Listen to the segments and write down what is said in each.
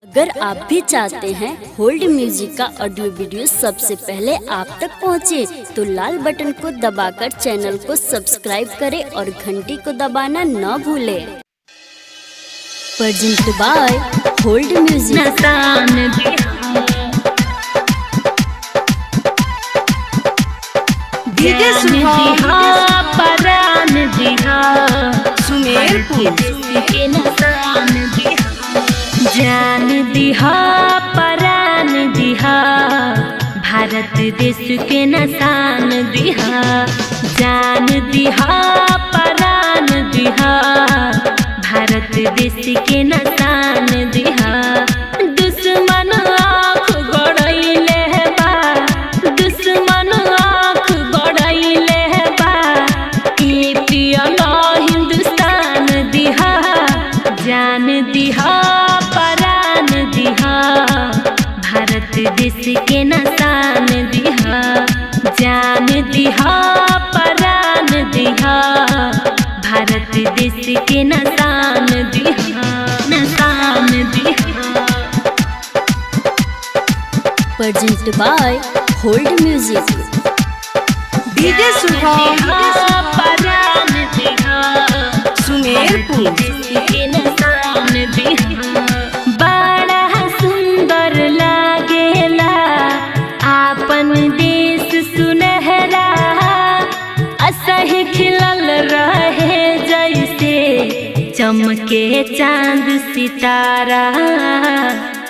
अगर आप भी चाहते हैं होल्ड म्यूजिक का ऑडियो वीडियो सबसे पहले आप तक पहुंचे, तो लाल बटन को दबाकर चैनल को सब्सक्राइब करें और घंटी को दबाना न भूलें। Present by hold music. जान दिहा परान दिहा, भारत देश के नसान दिहा। जान दिहा परान दिहा, भारत देश के नसान दिहा। दुश्मन आँख गड़ैले बा, दुश्मन आँख गड़ैले बा, ई पियला हिंदुस्तान दिहा। जान दिहा परान दिहा, भारत देश के नसान दिहा। जान दिहा परान दिहा, भारत देश के नसान दिहा, नसान दिहा। Present by hold music. DJ Subhash परान दिहा, सुमेरपुर के नसान दिहा। बड़ा सुंदर लागेला आपन देश सुनहरा, असही खिलल रहे जैसे चमके चांद सितारा,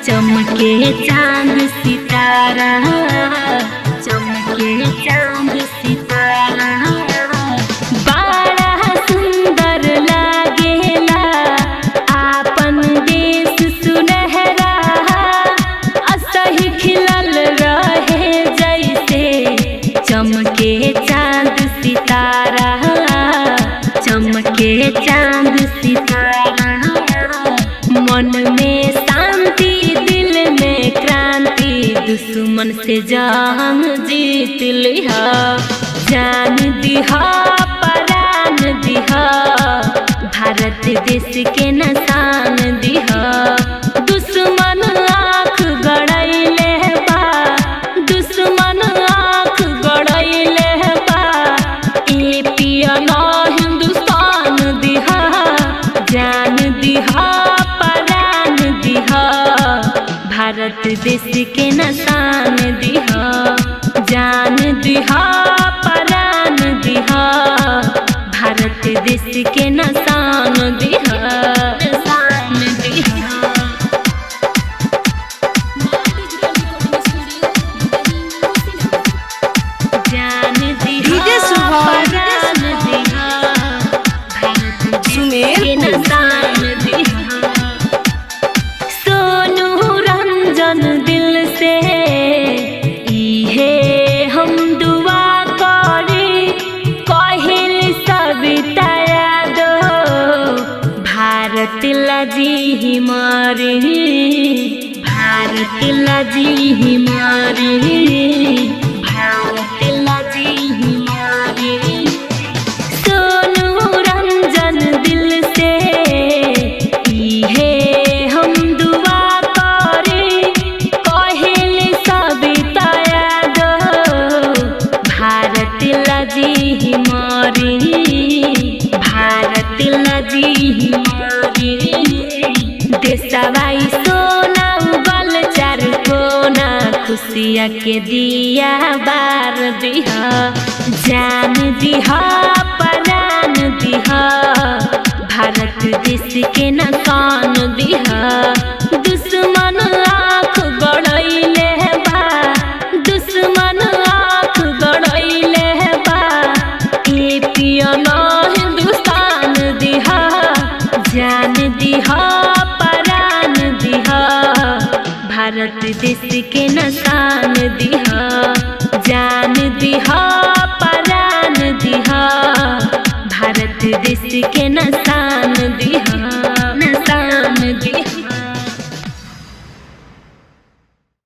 चमके चांद सितारा, चमके चांद सितारा। बड़ा सुंदर लागेला आपन देश सुनहरा, असही खिलल रहे जैसे चमके चांद सितारा, चमके चांद सितारा। मन में शांति, दिल में क्रांति, दुश्मन से जंग जीत लिहा। जान दिहा परान दिहा, भारत देश के नसान दिहा। दुश्मन आँख गड़ैले बा, दुश्मन आँख गड़ैले बा, ई पियला हिंदुस्तान दिहा। जान दिहा परान दिहा, भारत देश के नसान दिहा। जान दिहा परान दिहा, भारत देश के नसान दिहा, नसान दिहा। जान दिहा परान दिहा, भारत देश के नसान दिहा। सोनू रंजन दिल से इहे हम दुआ करी, कहिल सविता यादव, भारत लाजी ही मारी, भारत लाजी ही मारी, भारत लाजी ही मारी। सोनू रंजन दिल से इहे हम दुआ करी, कहिल सविता यादव, भारत लाजी ही मारी, भारत लाजी ही मारी। देशवाई सोना उगल चार कोना, खुशिया के दिया बार दिहा। जान दिहा परान दिहा, भारत देश के नसान दिहा। दुश्मन आँख गड़ैले बा, दुश्मन आँख गड़ैले बा, ई पियला हिंदुस्तान दिहा। जान दिहा परान दिहा, भारत देश के नसान दिहा। जान